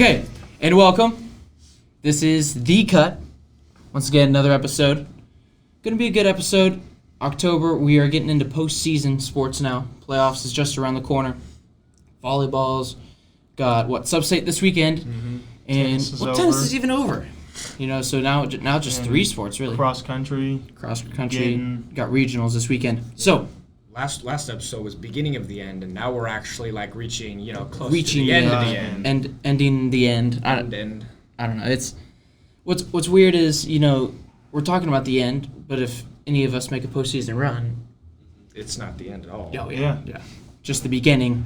Okay, and welcome. This is The Cut. Once again, another episode. Gonna be a good episode. October, we are getting into postseason sports now. Playoffs is just around the corner. Volleyball's got, sub-state this weekend. Mm-hmm. And tennis is even over. So now just And three sports, really. Cross country. Got regionals this weekend. So, Last episode was beginning of the end, and now we're actually reaching, close reaching to the end of the end. And ending the end. I don't know. It's what's weird is, we're talking about the end, but if any of us make a postseason run, it's not the end at all. Oh yeah. Just the beginning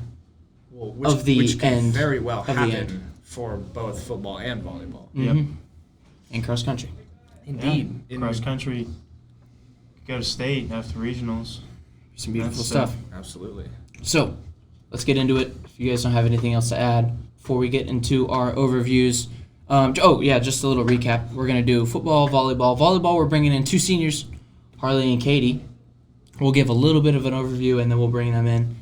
of the which can end. very well of the happen end. for both football and volleyball. Mm-hmm. Yep. And cross country. Indeed. Yeah. Cross country. Go to state after regionals. Some beautiful stuff. Absolutely. So, let's get into it. If you guys don't have anything else to add before we get into our overviews. Just a little recap. We're going to do football, volleyball. Volleyball, we're bringing in two seniors, Harley and Katie. We'll give a little bit of an overview, and then we'll bring them in.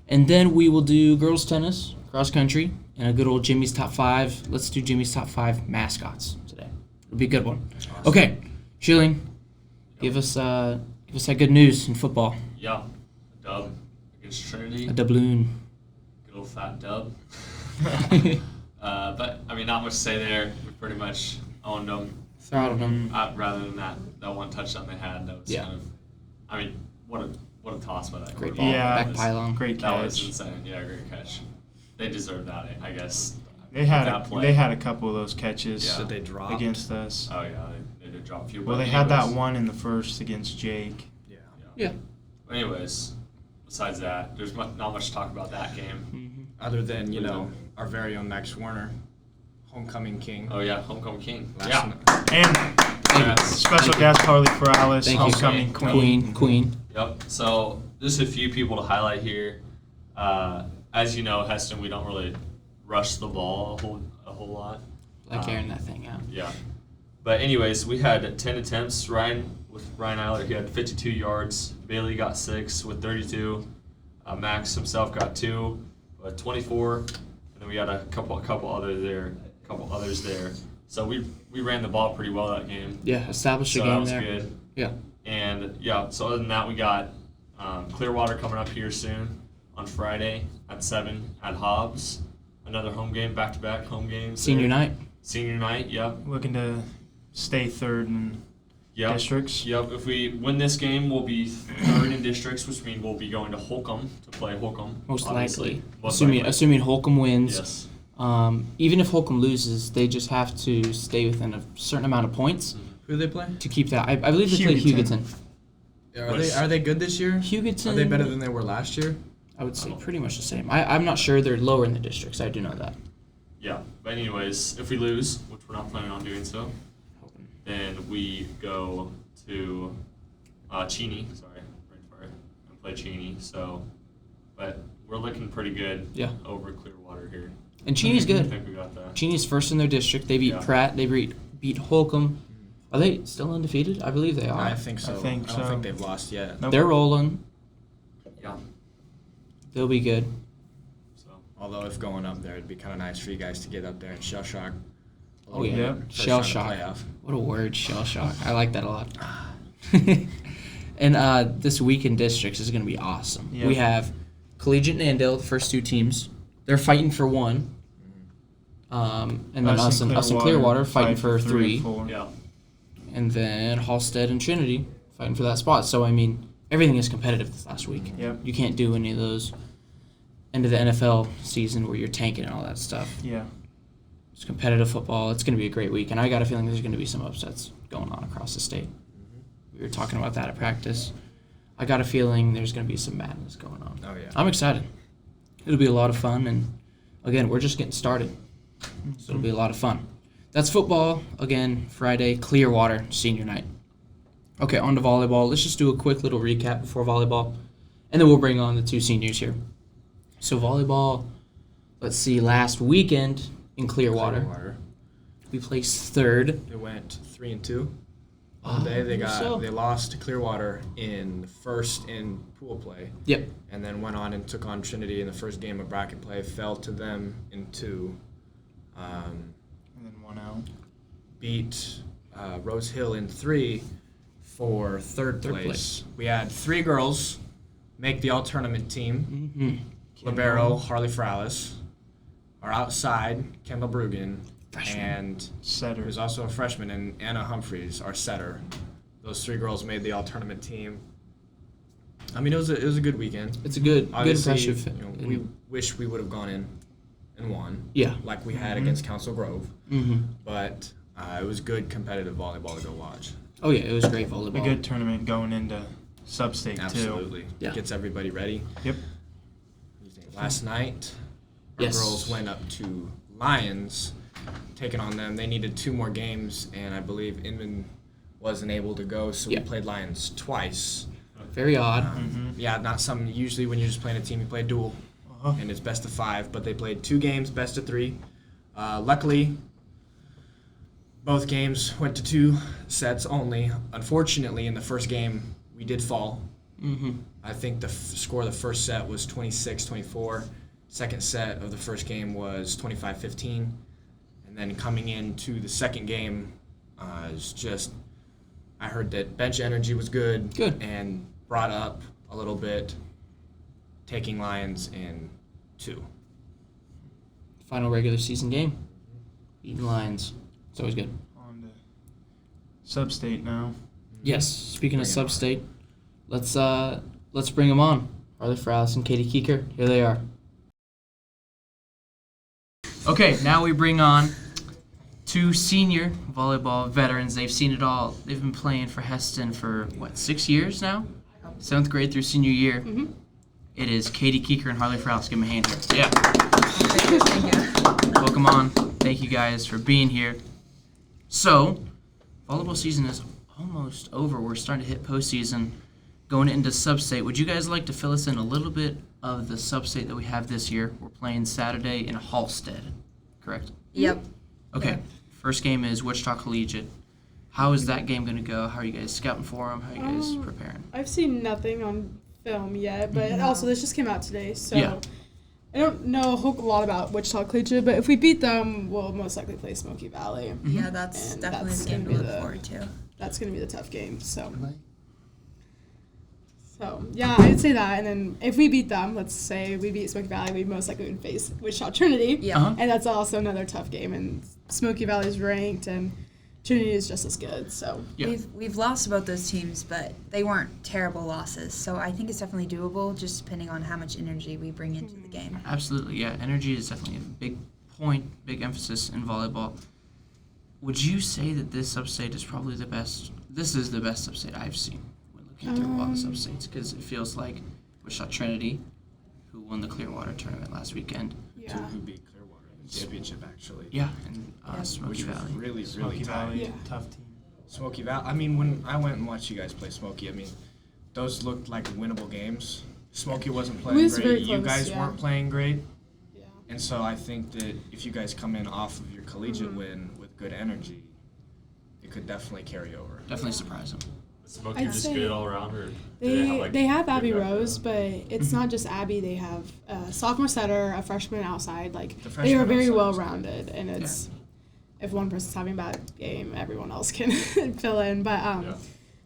And then we will do girls tennis, cross country, and a good old Jimmy's Top 5. Let's do Jimmy's Top 5 mascots today. It'll be a good one. Awesome. Okay, Shilling, give us that good news in football. Yeah, a dub against Trinity. A doubloon. Good old fat dub. But, not much to say there. We pretty much owned them. Throttled them. Rather than that one touchdown they had, that was kind of, what a toss by that. Great ball. Yeah. Back pylon. Great That was catch. insane. Yeah, great catch. They deserved that, I guess. They had that play. they had a couple of those catches Yeah. That they dropped. against us. Oh, yeah, they did drop a few. Well, but they had that anyways- one in the first against Jake. Yeah. But anyways, besides that, there's not much to talk about that game. Mm-hmm. Other than, our very own Max Warner, homecoming king. Oh, yeah, homecoming king. Last Yeah. night. And Congrats. special guest Harley Ferralez, Thank you. homecoming queen. Queen. Yep. So just a few people to highlight here. As you know, Heston, we don't really rush the ball a whole lot. Like airing that thing out. Yeah. But anyways, we had 10 attempts. Ryan Eiler, he had 52 yards. Bailey got 6 with 32. Max himself got 2 with 24. And then we had a couple others there. So we ran the ball pretty well that game. Yeah, established a So game that was there. good. Yeah. And so other than that, we got Clearwater coming up here soon on Friday at 7 at Hobbs. Another home game, back-to-back home games. Senior night. Senior night, yep. Looking to stay third in Yep. districts. Yep. If we win this game, we'll be third in districts, which means we'll be going to Holcomb to play Holcomb. Most obviously. likely. Most likely. Assuming Holcomb wins. Yes. Even if Holcomb loses, they just have to stay within a certain amount of points Who do they play? to keep that. I believe they play Hugoton. Hugoton. Are they good this year? Hugoton. Are they better than they were last year? I would say pretty much the same. I'm not sure they're lower in the districts. I do know that. Yeah. But anyways, if we lose, which we're not planning on doing so, then we go to Cheney. Sorry, brain fart, and play Cheney. So, but we're looking pretty good. Yeah. Over Clearwater here. And Cheney's I good. think we got that. Cheney's first in their district. They beat Yeah. Pratt. They beat Holcomb. Are they still undefeated? I believe they are. I think so. I think don't so. think they've lost yet. Nope. They're rolling. Yeah. They'll be good. So. Although if going up there, it'd be kind of nice for you guys to get up there and shell shock. a Oh little yeah, bit. First shell round of shock. playoff. What a word, shell shock. I like that a lot. And this week in districts is going to be awesome. Yep. We have Collegiate and Andale, the first two teams. They're fighting for one. And then us and Clearwater fighting for 3. and 4. Yeah. And then Halstead and Trinity fighting for that spot. So, everything is competitive this last week. Yep. You can't do any of those end of the NFL season where you're tanking and all that stuff. Yeah. It's competitive football. It's going to be a great week. And I got a feeling there's going to be some upsets going on across the state. We were talking about that at practice. I got a feeling there's going to be some madness going on. Oh yeah. I'm excited. It'll be a lot of fun. And, again, we're just getting started. So it'll be a lot of fun. That's football. Again, Friday, Clearwater, senior night. Okay, on to volleyball. Let's just do a quick little recap before volleyball. And then we'll bring on the two seniors here. So volleyball, let's see, last weekend in Clearwater. We placed third. They went 3-2. One day they lost to Clearwater in the first in pool play. Yep. And then went on and took on Trinity in the first game of bracket play. Fell to them in 2. Um, And then 1 out. beat Rose Hill in 3 for third place. We had 3 girls make the all-tournament team. Mm-hmm. Libero, Harley Ferralez. Our outside, Kendall Brugan. Freshman. And Setter. who's also a freshman, and Anna Humphreys, our setter. Those 3 girls made the all-tournament team. I mean, it was a good weekend. It's a good Obviously, impressive. you know, we wish we would have gone in and won. Yeah. Like we had against Council Grove. Mm-hmm. But it was good competitive volleyball to go watch. Oh yeah, it was great A volleyball. good tournament going into sub-state, too. Absolutely. Yeah. Gets everybody ready. Yep. Last night, our Yes. girls went up to Lions, taking on them. They needed 2 more games, and I believe Inman wasn't able to go, so Yeah. we played Lions twice. Very odd. Yeah, not something usually when you're just playing a team, you play a duel, Uh-huh. and it's best of 5. But they played 2 games, best of 3. Luckily, both games went to 2 sets only. Unfortunately, in the first game, we did fall. Mm-hmm. I think the score of the first set was 26-24. Second set of the first game was 25-15. And then coming into the second game, is just I heard that bench energy was good. Good. And brought up a little bit, taking Lions in 2. Final regular season game. Beating Lions. It's always good. On to sub-state now. Yes. Speaking of Bring 'em on. sub-state, let's bring them on. Harley Ferralez and Katie Keuker. Here they are. Okay, now we bring on 2 senior volleyball veterans. They've seen it all. They've been playing for Heston for, 6 years now? 7th grade through senior year. Mm-hmm. It is Katie Keuker and Harley Ferralez. Give them a hand here. Yeah. Thank you. Welcome on. Thank you guys for being here. So, volleyball season is almost over. We're starting to hit postseason, going into sub-state. Would you guys like to fill us in a little bit of the sub-state that we have this year? We're playing Saturday in Halstead, correct? Yep. Okay. First game is Wichita Collegiate. How is that game going to go? How are you guys scouting for them? How are you guys preparing? I've seen nothing on film yet, but also this just came out today, so Yeah. I don't know a whole lot about Wichita Collegiate, but if we beat them, we'll most likely play Smoky Valley. Yeah, that's And definitely that's the game gonna to be look the- forward to. That's going to be the tough game, so yeah, I'd say that. And then if we beat them, let's say we beat Smoky Valley, we most likely would face Wichita Trinity. Yeah. Uh-huh. And that's also another tough game, and Smoky Valley's ranked, and Trinity is just as good, so. Yeah. We've lost to both those teams, but they weren't terrible losses. So I think it's definitely doable, just depending on how much energy we bring into the game. Absolutely, yeah. Energy is definitely a big point, big emphasis in volleyball. Would you say that this sub-state is probably the best? This is the best sub-state I've seen when looking through all the sub-states, because it feels like Wichita Trinity, who won the Clearwater tournament last weekend. Yeah. Who beat Clearwater in the championship, actually. Yeah, and Smoky Which was Valley. really Smoky tight. Valley, Yeah. tough team. Smoky Valley. I mean, when I went and watched you guys play Smoky, I mean, those looked like winnable games. Smoky wasn't playing was great. very You close, guys yeah. weren't playing great. Yeah. And so I think that if you guys come in off of your collegiate win with good energy, it could definitely carry over. Definitely surprise them. Is Smoky I'd just say good all around, or do They have good Abby background? Rose, but it's not just Abby. They have a sophomore setter, a freshman outside. Like The they freshman are very outside well is good. rounded, and it's if one person's having a bad game, everyone else can fill in. But Yeah.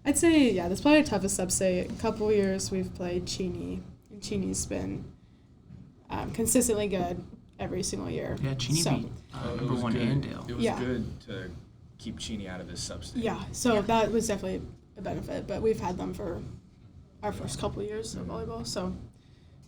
I'd say that's probably the toughest sub-state. A couple years we've played Cheney, and Cheney's been consistently good every single year. Yeah, Cheney So, beat It number was 1 good. Andale. It was Yeah. good to keep Cheney out of this sub-state. Yeah, so that was definitely a benefit. But we've had them for our first couple of years of volleyball. So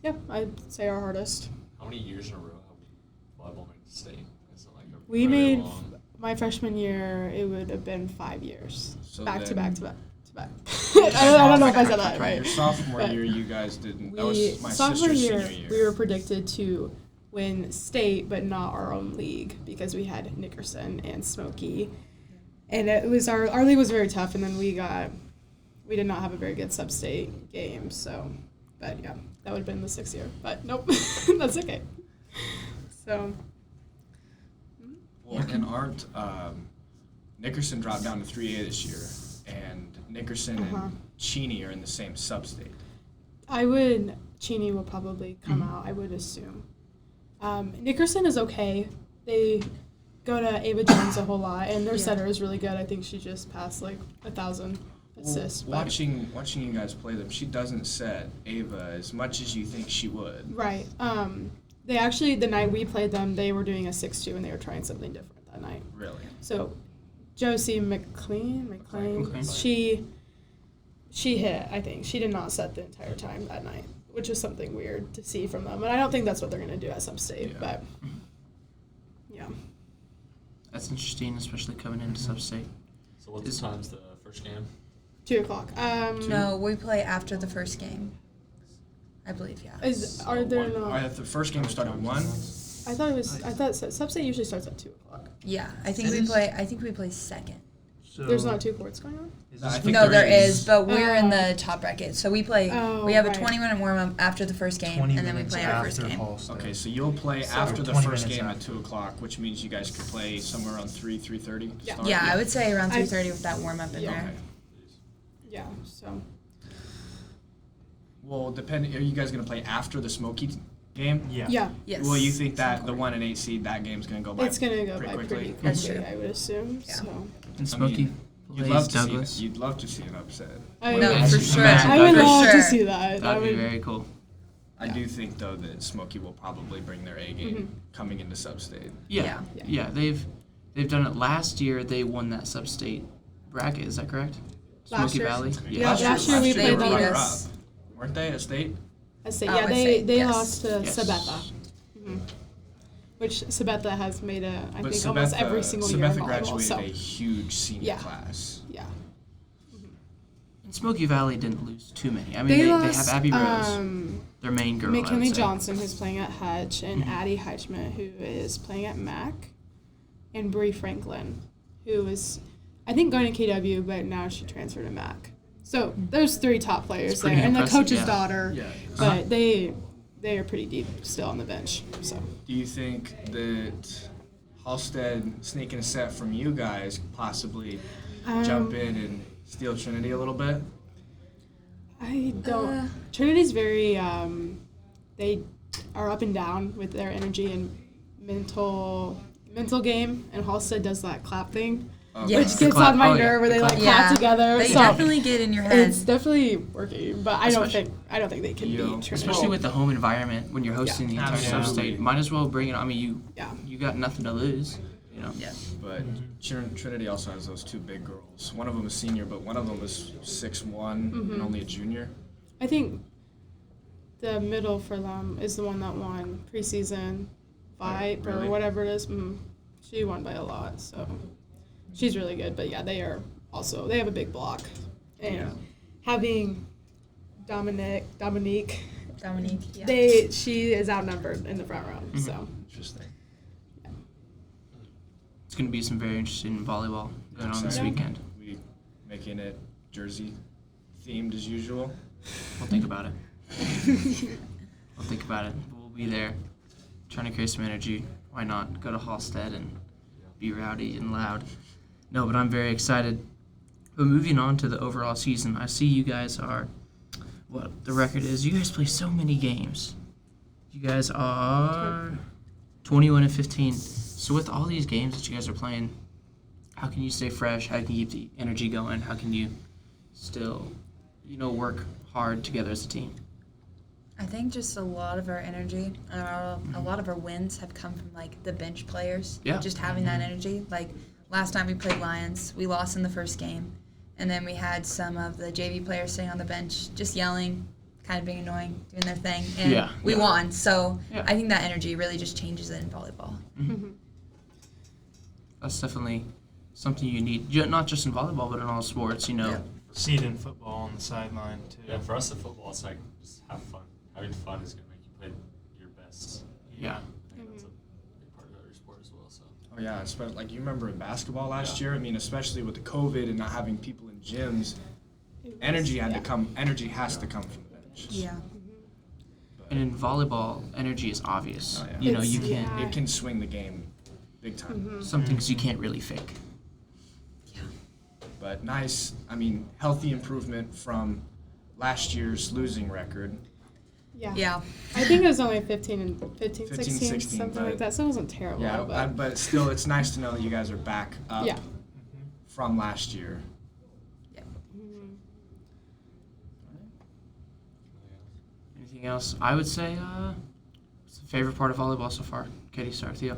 yeah, I'd say our hardest. How many years in a row have volleyball made the state? Is it like a We very made long- my freshman year. It would have been 5 years, So back to then- back to back to back. I don't know if I said that right. Your sophomore But year, you guys didn't. That We was my sophomore sister's year, senior year. we were predicted to win state, but not our own league because we had Nickerson and Smoky, and it was our league was very tough. And then we did not have a very good sub-state game. So, but yeah, that would have been the 6th year. But nope, that's okay. So. Well, and aren't Nickerson dropped down to 3A this year, and Nickerson and Cheney are in the same sub-state. Cheney will probably come out, I would assume. Nickerson is okay. They go to Ava Jones a whole lot, and their Yeah. setter is really good. I think she just passed like 1,000 assists. but- Watching you guys play them, she doesn't set Ava as much as you think she would. Right. They actually, the night we played them, they were doing a 6-2, and they were trying something different that night. Really. So, Josie McLean, McLean. she hit, I think. She did not set the entire time that night, which is something weird to see from them. And I don't think that's what they're going to do at some state, Yeah. but yeah. That's interesting, especially coming into sub-state. So what time's the first game? 2 o'clock. No, we play after the first game. I believe, yeah. Are there no? The first game started at 1. I thought sub-state usually starts at 2 o'clock. Yeah, I think we play second. So There's not 2 courts going on? I think No, there is, but we're in Oh. the top bracket. So we play. Oh, we have a right. 20-minute warm-up after the first game, 20 and then we minutes play our first after game. Halstead. Okay, so you'll play after the 20 first minutes game at after. 2 o'clock, which means you guys could play somewhere around 3:30. Yeah. start? Yeah, I would say around I- 3:30 with that warm-up in Yeah. there. Okay. Yeah, so. Well, are you guys gonna play after the Smoky game? Yeah. Yeah. Yes. Well, you think that the 1 and 8 seed, that game's gonna go by? It's going to go pretty by quickly? pretty That's quickly, true. I would assume. Yeah. So. And I Smokey mean, You'd plays love to Douglas. see. You'd love to see an upset. No, Imagine- for sure. imagine I would For love sure. to see that. That'd be very cool. I do think though that Smoky will probably bring their A game coming into sub-state. Yeah. Yeah. They've done it last year. They won that sub-state bracket. Is that correct? Last Smoky year? Valley. Yeah, last year we They played beat them. us. Weren't they at state? I say, Oh, yeah, I they see. they Yes. lost to Yes. Sabetha. Which Sabetha has made I But think almost every single year in Sabetha volleyball. graduated So a huge senior Yeah. class. yeah, And Smoky Valley didn't lose too many. I mean, they they lost have Abby Rose, their main girl. I would McKinley say. Johnson, who's playing at Hutch, and Addie Heichman, who is playing at Mac, and Bree Franklin, who is I think going to KW, but now she transferred to Mac. So there's 3 top players It's there, pretty and the impressive, coach's yeah. daughter. Yeah. But they are pretty deep still on the bench. So Do you think that Halstead sneaking a set from you guys could possibly jump in and steal Trinity a little bit? I don't. Trinity's very. They are up and down with their energy and mental game, and Halstead does that clap thing, Yeah. which The gets clap. on my Oh, yeah. nerve where they like Yeah. clap together. They so definitely get in your head. it's definitely working, but I don't think they can Yo, beat Trinity. Especially with the home environment when you're hosting the entire Absolutely. sub-state. Might as well bring it. I mean, Yeah. you got nothing to lose. You know. Yeah. But Trinity also has those 2 big girls. One of them is senior, but one of them is 6'1" and only a junior. I think the middle for them is the one that won preseason fight really? or whatever it is. She won by a lot, so she's really good. But yeah, they have a big block, and Yeah. having Dominique, Yeah. she is outnumbered in the front row. So Interesting. It's going to be some very interesting volleyball going on this Exciting. weekend. We making it Jersey themed as usual. We'll think about it. We'll think about it. We'll be there trying to create some energy. Why not go to Halstead and be rowdy and loud? No, but I'm very excited. But moving on to the overall season, I see you guys are, what the record is, you guys play so many games. You guys are 21-15. So with all these games that you guys are playing, how can you stay fresh? How can you keep the energy going? How can you still, work hard together as a team? I think just a lot of our energy, a lot of our wins have come from like the bench players. Yeah. Just having that energy. Like last time we played Lions, we lost in the first game, and then we had some of the JV players sitting on the bench just yelling, kind of being annoying, doing their thing, and we won. So Yeah. I think that energy really just changes it in volleyball. That's definitely something you need, not just in volleyball, but in all sports, Yeah. See it in football on the sideline too. Yeah, for us in football, it's like just have fun. Having fun is gonna make you play your best. Yeah. I think that's a big part of every sport as well. So Oh yeah, especially like you remember in basketball last Yeah. year. I mean, especially with the COVID and not having people in gyms, energy has to come from the bench. Yeah. And in volleyball, energy is obvious. Oh, yeah. You It's- can't. It can swing the game big time. Some things you can't really fake. But nice, healthy improvement from last year's losing record. Yeah. Yeah. I think it was only 15, 16, 16, something but- like that. So it wasn't terrible. Yeah, but still, it's nice to know that you guys are back up Yeah. from last year. Anything else? I would say, what's the favorite part of volleyball so far? Katie, start with you.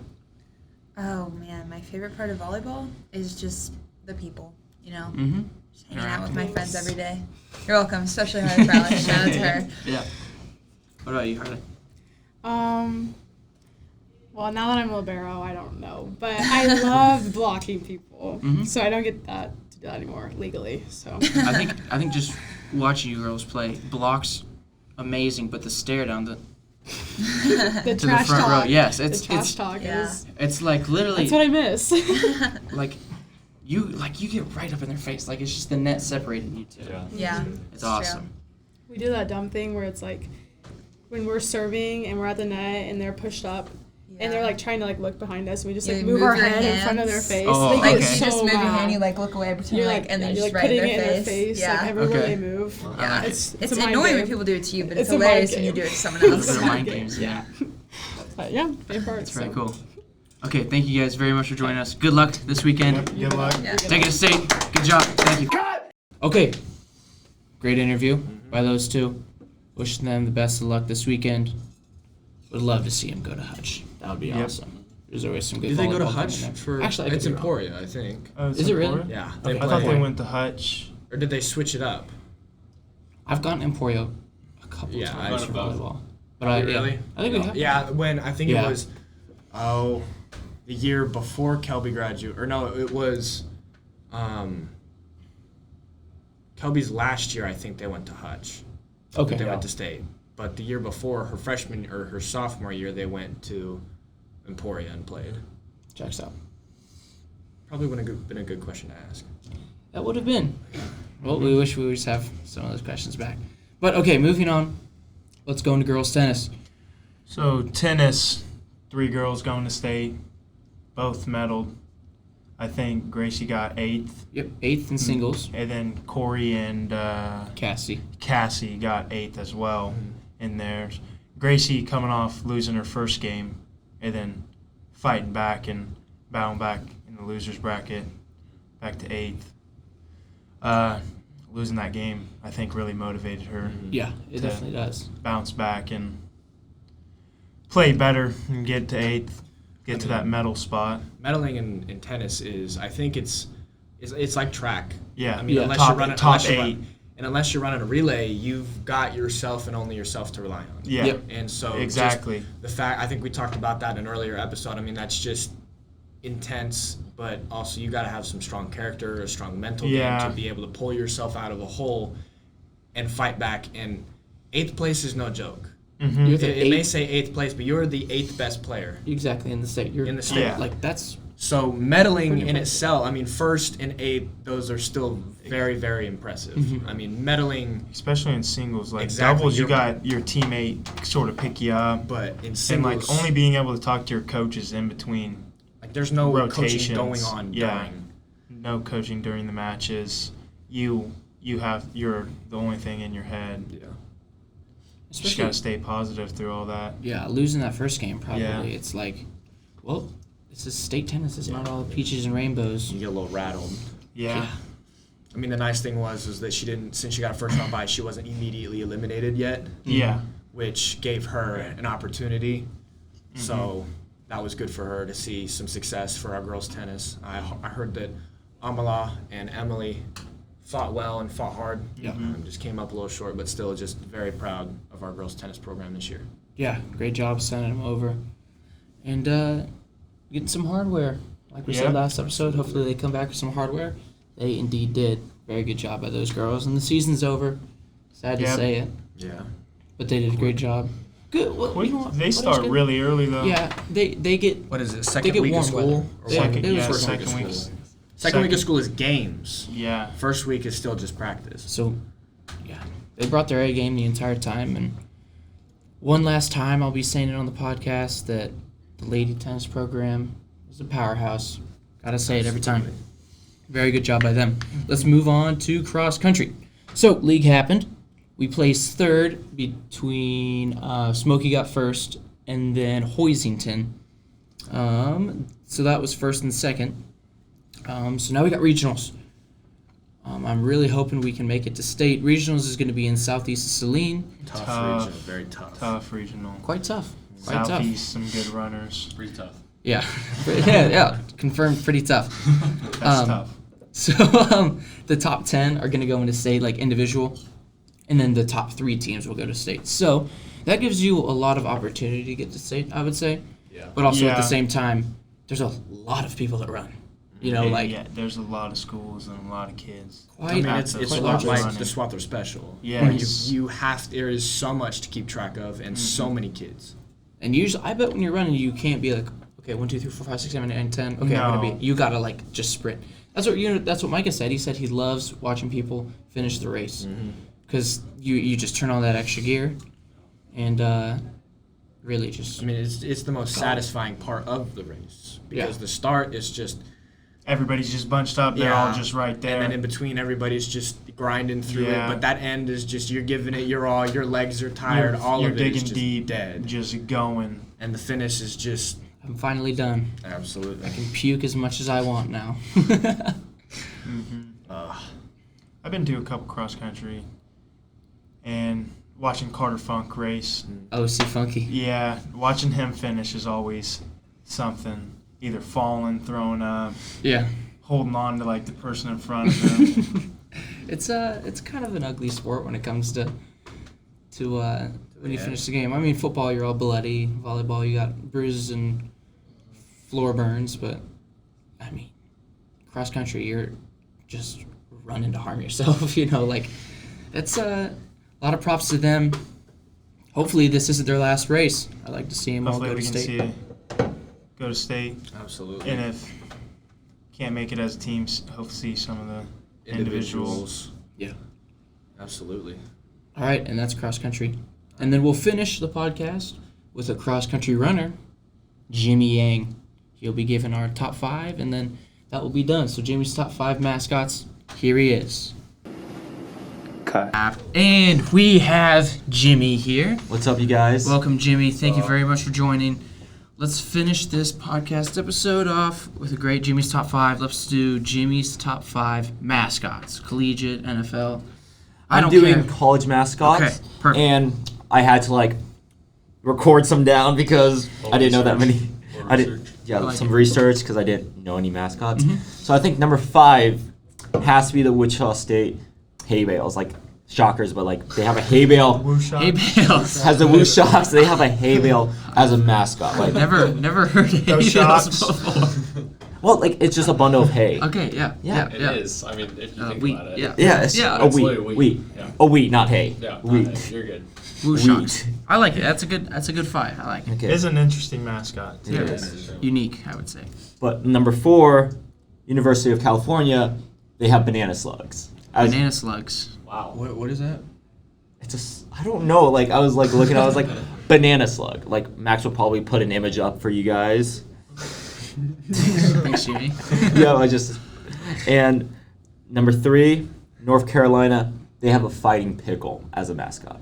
Oh man, my favorite part of volleyball is just the people. You know, Mm-hmm. just hanging out with my Interacting. friends every day. You're welcome, especially Harley Ferralez. Shout out to her. Yeah. What about you, Harley? Well, now that I'm a libero, I don't know, but I love blocking people, Mhm. so I don't get to do that anymore legally. So I think just watching you girls play, blocks amazing, but the stare down the to the trash front talk. row, yes, the trash talk Yeah. is it's like literally that's what I miss. like you get right up in their face, like it's just the net separating you two. Yeah. Yeah. It's awesome. We do that dumb thing where it's like when we're serving and we're at the net and they're pushed up and they're like trying to like look behind us and we just Yeah, like you move move our your head in front of their hands. face. Oh, They Like get okay. you just so move your mad. hand, you like look away, pretend You're like, like, and then you're just like right in putting their it in face. their face Yeah. like everywhere Okay. they move. Yeah. It's It's a mind annoying when game. people do it to you, but it's It's a mind hilarious when you game. do it to someone It's else. a mind games, yeah. But yeah, favorite part. It's very cool. Okay, thank you guys very much for joining us. Good luck this weekend. Good luck. Yeah. Take it to state. Good job. Thank you. Okay. Great interview by those two. Wishing them the best of luck this weekend. Would love to see them go to Hutch. That would be Yep. awesome. There's always some good Did they go to volleyball Hutch coming there. for? Actually, I it's could be wrong. Emporia, I think. Oh, it's Is it really? Emporia? Yeah. Okay. I thought they went to Hutch. Or did they switch it up? I've gotten Emporio a couple Yeah, times I've for gone to volleyball. But I, Really? yeah, I think we have. Yeah, when I think Yeah. it was, the year before Kelby graduated, or no, it was, Kelby's last year. I think they went to Hutch. Okay. They went to state, but the year before, her freshman or her sophomore year, they went to Emporia and played. Checks out. Probably would have been a good question to ask. That would have been. Well, we wish we would just have some of those questions back. But okay, moving on. Let's go into girls tennis. So tennis, 3 girls going to state, both medaled. I think Gracie got 8th, Yep, 8th in singles. and then Corey and Cassie. Cassie got 8th as well in theirs. Gracie coming off losing her first game, and then fighting back and bowing back in the losers bracket, back to 8th. Losing that game, I think, really motivated her. Yeah, it To- definitely does. Bounce back and play better and get to 8th, get to that medal spot. Medaling in tennis is, I think it's like track. Yeah, I mean, Yeah. unless top, you're running top unless you're 8. and unless you're running a relay, you've got yourself and only yourself to rely on. Yeah, Yep. And so just exactly. the fact, I think we talked about that in an earlier episode. I mean, that's just intense, but also you got to have some strong character, a strong mental Yeah. game to be able to pull yourself out of a hole and fight back. And 8th place is no joke. Mhm. You're It, the it may 8th, say 8th place, but you're the 8th best player. exactly, in the state. You're In the state. Yeah. Like, that's So medaling Pretty in impressive. itself, I mean, 1st and 8th, those are still very, very impressive. Mhm. I mean, medaling, Especially in singles, like Exactly, doubles, you you're- got your teammate sort of pick you up, but in and singles, like only being able to talk to your coaches in between. like there's no coaching rotations. going on Yeah. during. No coaching during the matches. You're the only thing in your head. Yeah. Just especially gotta stay positive through all that. yeah, losing that first game probably. Yeah. It's like, well, this is state tennis. It's not all peaches and rainbows. You get a little rattled. Yeah. I mean, the nice thing was that she didn't, since she got a first round bye, she wasn't immediately eliminated yet, Yeah. which gave her an opportunity. Mm-hmm. So that was good for her to see some success for our girls' tennis. I heard that Amala and Emily fought well and fought hard. Yeah. Just came up a little short, but still just very proud of our girls' tennis program this year. Yeah, great job sending them over. And getting some hardware. Like we Yeah. said last episode, hopefully they come back with some hardware. They indeed did. Very good job by those girls. And the season's over. Sad to Yep. say it, Yeah. but they did a great job. Good. Well, you know what? They What is start good? really early though. Yeah, they get What is it, they second get week warm of weather. school? Or Yeah, what? it was yeah, first week second of week. school. Second week of school is games. Yeah. First week is still just practice. So, yeah, they brought their A game the entire time. And one last time, I'll be saying it on the podcast that the lady tennis program is a powerhouse. Gotta say it every time. Very good job by them. Let's move on to cross country. So, league happened. We placed third between Smokey got first, and then Hoisington. So that was first and second. So now we got regionals. I'm really hoping we can make it to state. Regionals is going to be in southeast Saline. Tough region, very tough. Tough regional. Quite tough. Quite Southeast, some good runners. Pretty tough. Yeah. yeah. Confirmed pretty tough. That's tough. So the top 10 are going to go into state like individual, and then the top 3 teams will go to state. So that gives you a lot of opportunity to get to state, I would say. Yeah. But also at Yeah. the same time, there's a lot of people that run. You know, there's a lot of schools and a lot of kids. Quite, I mean, That's it's quite a lot large like running. the Swather Special. Yes. You have, there is so much to keep track of and so many kids. and usually, I bet when you're running, you can't be like, okay, 1, 2, 3, 4, 5, 6, 7, 8, 9, 10. Okay, I'm No. gonna be. You gotta like just sprint. That's what Micah said. He said he loves watching people finish the race because you just turn on that extra gear, and really just. I mean, it's the most satisfying part of the race because Yeah. the start is just Everybody's just bunched up. They're all just right there. and then in between everybody's just grinding through Yeah. it. But that end is just you're giving it your all. Your legs are tired. all you're of it digging is just deep, dead. just going. And the finish is just I'm finally done. absolutely. I can puke as much as I want now. I've been to a couple cross country, and watching Carter Funk race. OC Funky. Yeah, watching him finish is always something. Either falling, throwing up, Yeah. holding on to like the person in front of him. It's kind of an ugly sport when it comes to when you finish the game. I mean, football you're all bloody. Volleyball you got bruises and floor burns, but I mean, cross country you're just running to harm yourself. You know, like it's a lot of props to them. Hopefully this isn't their last race. I'd like to see them all Hopefully go we to can state. see it go to state, Absolutely. and if can't make it as teams, hopefully see some of the individuals. Yeah. Absolutely. All right, and that's cross country. And then we'll finish the podcast with a cross country runner, Jimmy Yang. He'll be giving our top 5, and then that will be done. So Jimmy's top 5 mascots, here he is. Okay. And we have Jimmy here. What's up, you guys? Welcome, Jimmy. Thank you very much for joining. Let's finish this podcast episode off with a great Jimmy's top 5. Let's do Jimmy's top 5 mascots, collegiate, NFL. I I'm don't doing care. college mascots, Okay, perfect. and I had to record some down because I didn't know that many. I did, yeah, like some it. research because I didn't know any mascots. So I think number 5 has to be the Wichita State hay bales. Like shockers, but they have a hay bale. Hey, Bales. Has the Woo Shocks? They have a hay bale as a mascot. Like, Never heard any of those Shocks. before. well, it's just a bundle of hay. Okay, yeah. It is. I mean, if you think Wheat, about it. yeah. Yeah, it's Yeah, a it's wheat. literally Wheat. wheat. Yeah. A wheat, not hay. Yeah. Wheat. You're good. Woo Wheat. Shocks. I like it. That's a good 5. I like it. Okay. It's an interesting mascot. It Yeah. is. Unique, I would say. But number 4, University of California, they have banana slugs. Banana slugs. Wow. What is that? I don't know. I was looking, I was like, banana slug. Max will probably put an image up for you guys. Thanks, Jimmy. Yeah, and number 3, North Carolina, they have a fighting pickle as a mascot.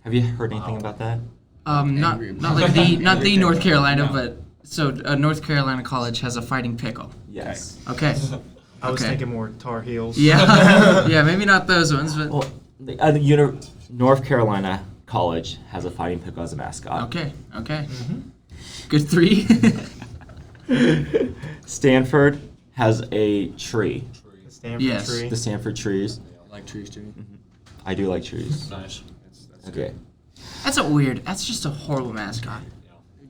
Have you heard anything about that? Not the North Carolina, but so North Carolina College has a fighting pickle. Yes. Okay. I was Okay. thinking more Tar Heels. Yeah. Yeah, maybe not those ones, but Well, North Carolina College has a fighting pickle as a mascot. okay. Good 3. Stanford has a tree. The Stanford Yes. tree. The Stanford trees. I like trees too. I do like trees. Nice. That's Okay. That's just a horrible mascot.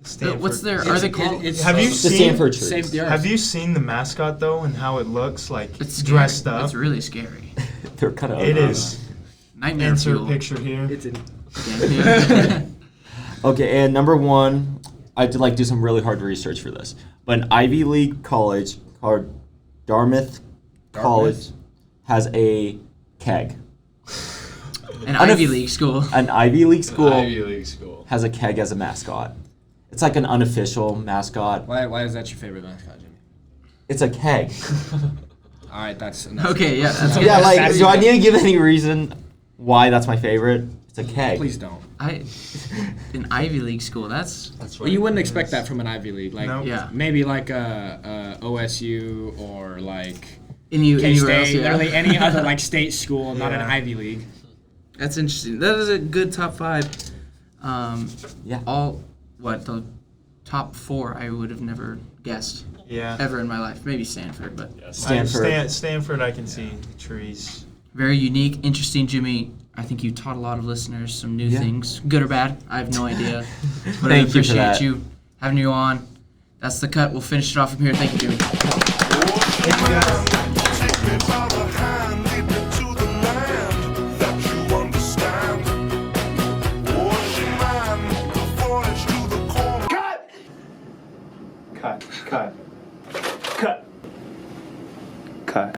Stanford. What's their? Are they called? Have you The seen? Stanford trees. Save the Have you seen the mascot though, and how it looks like It's scary. dressed up? It's really scary. They're kind of. It is. Nightmare Insert fuel. picture here. It's an Yeah. Okay, and number 1, I did do some really hard research for this. But an Ivy League college called Dartmouth College has a keg. An Ivy League school. An Ivy League school Ivy League school. has a keg as a mascot. It's like an unofficial mascot. why is that your favorite mascot, Jimmy? It's a keg. All right, that's Okay, yeah, that's Yeah, good. do I need to give any reason? why that's my favorite. It's a keg. Please don't. An Ivy League school. That's Well, you wouldn't expect that from an Ivy League. Like, Nope. yeah. maybe like a OSU or like Anywhere else, K-State, yeah. literally any other like state school, not an Yeah. Ivy League. That's interesting. That is a good top 5. Yeah. The top 4 I would have never guessed Yeah. ever in my life. Maybe Stanford, but Yes. Stanford. Stanford, I can see trees. very unique, interesting, Jimmy. I think you taught a lot of listeners some new Yeah. things, good or bad. I have no idea. But Thank I you for appreciate that. you having you on. That's the cut. We'll finish it off from here. Thank you, Jimmy. Thank you guys. Take me by the hand, lead me